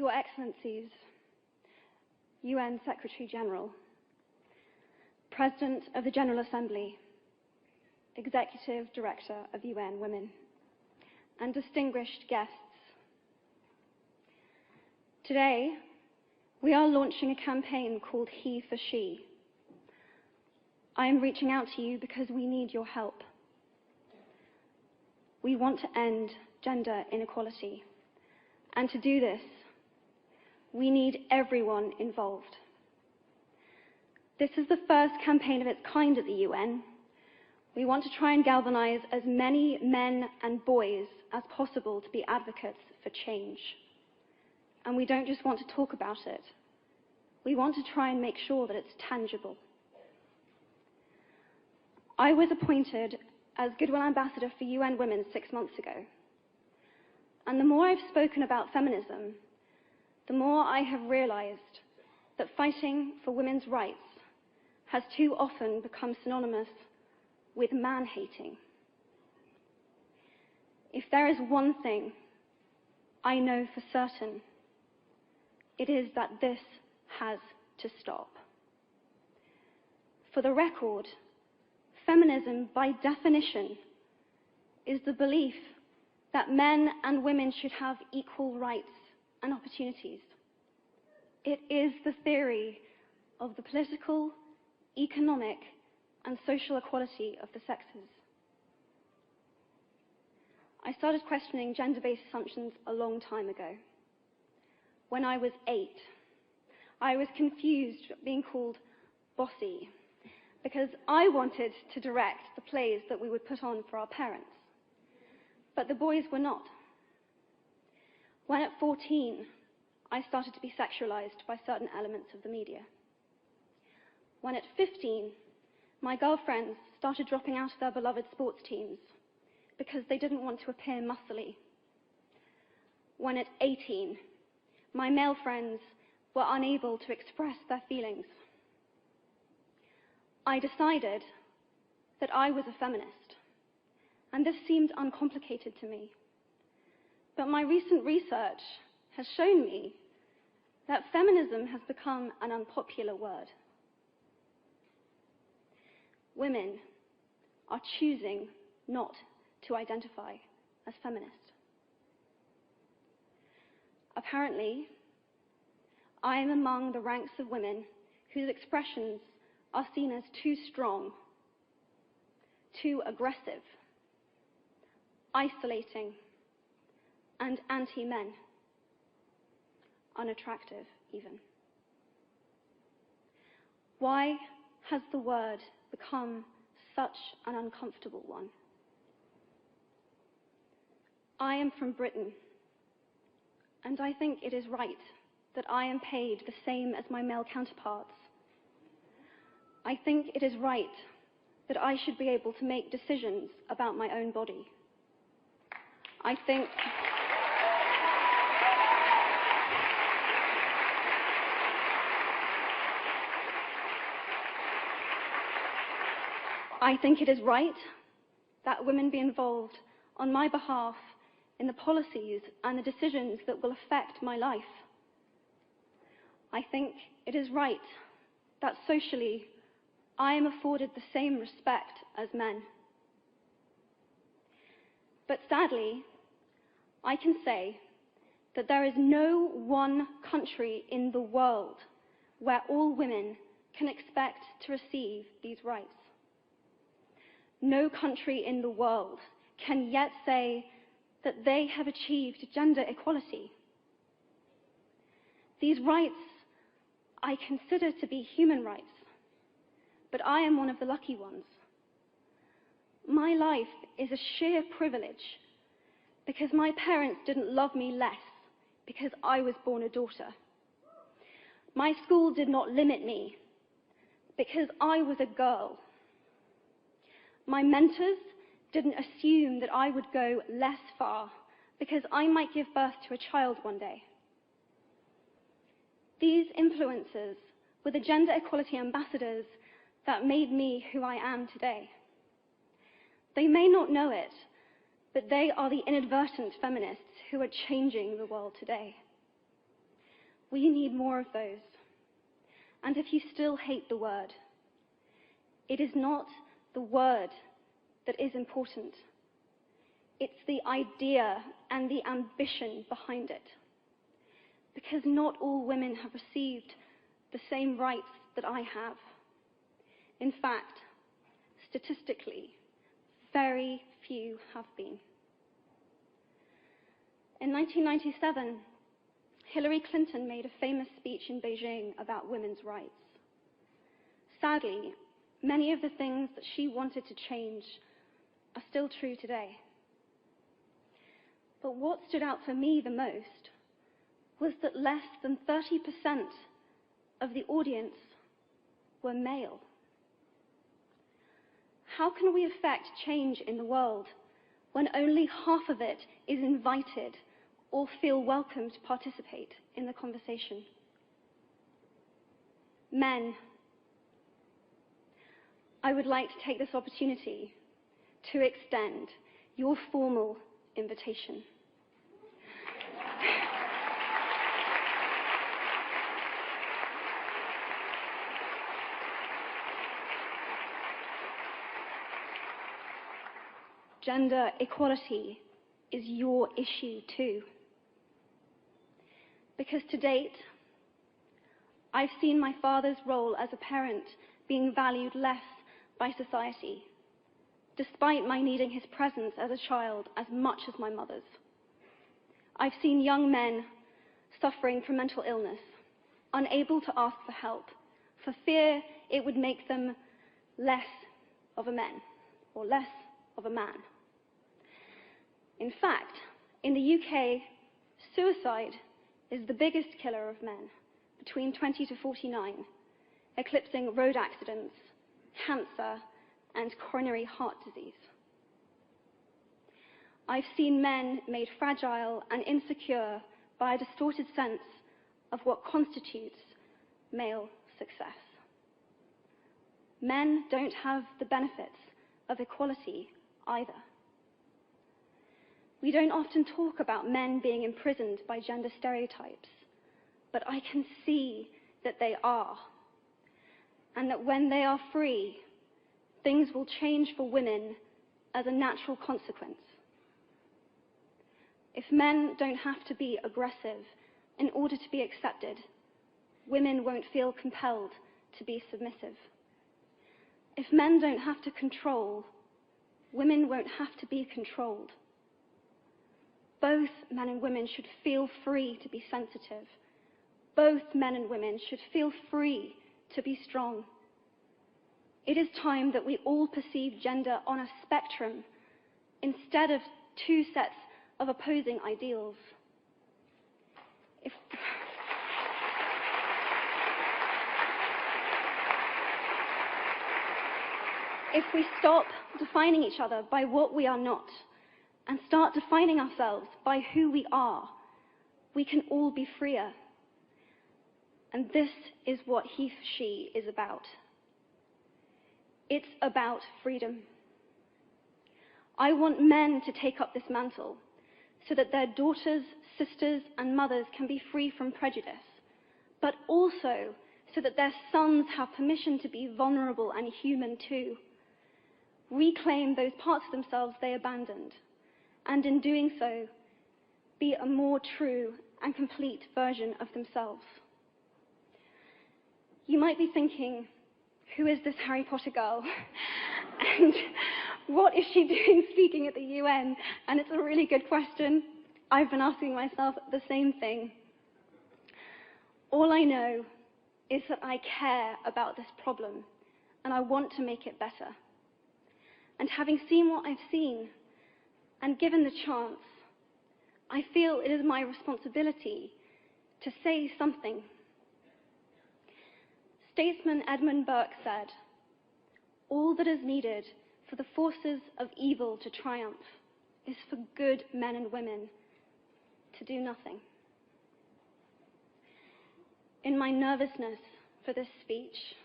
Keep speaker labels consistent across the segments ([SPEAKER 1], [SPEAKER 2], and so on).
[SPEAKER 1] Your Excellencies, UN Secretary General, President of the General Assembly, Executive Director of UN Women, and distinguished guests. Today, we are launching a campaign called HeForShe. I am reaching out to you because we need your help. We want to end gender inequality, and to do this, we need everyone involved. This is the first campaign of its kind at the UN. We want to try and galvanize as many men and boys as possible to be advocates for change. And we don't just want to talk about it. We want to try and make sure that it's tangible. I was appointed as Goodwill Ambassador for UN Women 6 months ago. And the more I've spoken about feminism, the more I have realized that fighting for women's rights has too often become synonymous with man-hating. If there is one thing I know for certain, it is that this has to stop. For the record, feminism, by definition, is the belief that men and women should have equal rights and opportunities. It is the theory of the political, economic, and social equality of the sexes. I started questioning gender-based assumptions a long time ago. When I was 8, I was confused being called bossy because I wanted to direct the plays that we would put on for our parents. But the boys were not. When at 14, I started to be sexualized by certain elements of the media. When at 15, my girlfriends started dropping out of their beloved sports teams because they didn't want to appear muscly. When at 18, my male friends were unable to express their feelings. I decided that I was a feminist, and this seemed uncomplicated to me. But my recent research has shown me that feminism has become an unpopular word. Women are choosing not to identify as feminist. Apparently, I am among the ranks of women whose expressions are seen as too strong, too aggressive, isolating, and anti-men, unattractive even. Why has the word become such an uncomfortable one? I am from Britain, and I think it is right that I am paid the same as my male counterparts. I think it is right that I should be able to make decisions about my own body. I think it is right that women be involved on my behalf in the policies and the decisions that will affect my life. I think it is right that socially I am afforded the same respect as men. But sadly, I can say that there is no one country in the world where all women can expect to receive these rights. No country in the world can yet say that they have achieved gender equality. These rights I consider to be human rights, but I am one of the lucky ones. My life is a sheer privilege because my parents didn't love me less because I was born a daughter. My school did not limit me because I was a girl. My mentors didn't assume that I would go less far because I might give birth to a child one day. These influences were the gender equality ambassadors that made me who I am today. They may not know it, but they are the inadvertent feminists who are changing the world today. We need more of those. And if you still hate the word, it is not the word that is important. It's the idea and the ambition behind it. Because not all women have received the same rights that I have. In fact, statistically, very few have been. In 1997, Hillary Clinton made a famous speech in Beijing about women's rights. Sadly, many of the things that she wanted to change are still true today. But what stood out for me the most was that less than 30% of the audience were male. How can we affect change in the world when only half of it is invited or feel welcome to participate in the conversation? Men, I would like to take this opportunity to extend your formal invitation. Gender equality is your issue too. Because to date, I've seen my father's role as a parent being valued less by society, despite my needing his presence as a child as much as my mother's. I've seen young men suffering from mental illness, unable to ask for help, for fear it would make them less of a man, or less of a man. In fact, in the UK, suicide is the biggest killer of men between 20 to 49, eclipsing road accidents, cancer, and coronary heart disease. I've seen men made fragile and insecure by a distorted sense of what constitutes male success. Men don't have the benefits of equality either. We don't often talk about men being imprisoned by gender stereotypes, but I can see that they are, and that when they are free, things will change for women as a natural consequence. If men don't have to be aggressive in order to be accepted, women won't feel compelled to be submissive. If men don't have to control, women won't have to be controlled. Both men and women should feel free to be sensitive. Both men and women should feel free to be strong. It is time that we all perceive gender on a spectrum instead of two sets of opposing ideals. If we stop defining each other by what we are not and start defining ourselves by who we are, we can all be freer. And this is what HeForShe is about. It's about freedom. I want men to take up this mantle so that their daughters, sisters, and mothers can be free from prejudice, but also so that their sons have permission to be vulnerable and human too. Reclaim those parts of themselves they abandoned, and in doing so, be a more true and complete version of themselves. You might be thinking, who is this Harry Potter girl? And what is she doing speaking at the UN? And it's a really good question. I've been asking myself the same thing. All I know is that I care about this problem, and I want to make it better. And having seen what I've seen, and given the chance, I feel it is my responsibility to say something. Statesman Edmund Burke said, "All that is needed for the forces of evil to triumph is for good men and women to do nothing." In my nervousness for this speech,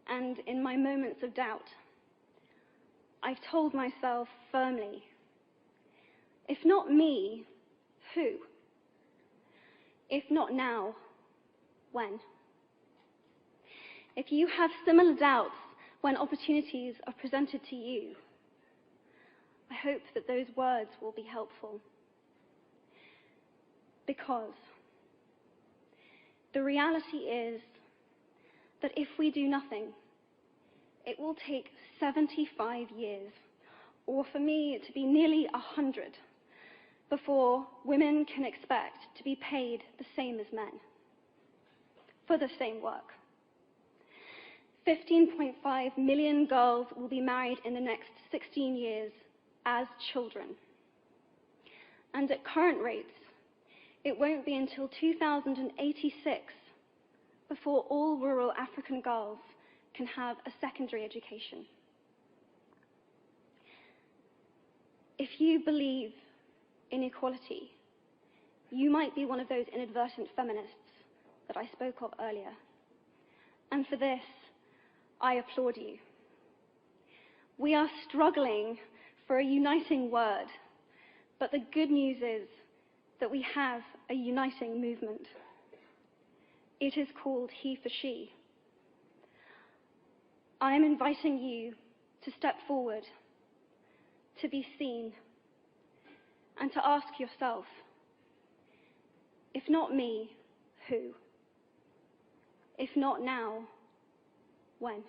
[SPEAKER 1] and in my moments of doubt, I've told myself firmly, if not me, who? If not now, when? If you have similar doubts when opportunities are presented to you, I hope that those words will be helpful. Because the reality is that if we do nothing, it will take 75 years, or for me to be nearly 100, before women can expect to be paid the same as men for the same work. 15.5 million girls will be married in the next 16 years as children. And at current rates, it won't be until 2086 before all rural African girls can have a secondary education. If you believe in equality, you might be one of those inadvertent feminists that I spoke of earlier. And for this, I applaud you. We are struggling for a uniting word, but the good news is that we have a uniting movement. It is called HeForShe. I am inviting you to step forward, to be seen, and to ask yourself, if not me, who? If not now, when?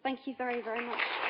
[SPEAKER 1] Thank you very, very much.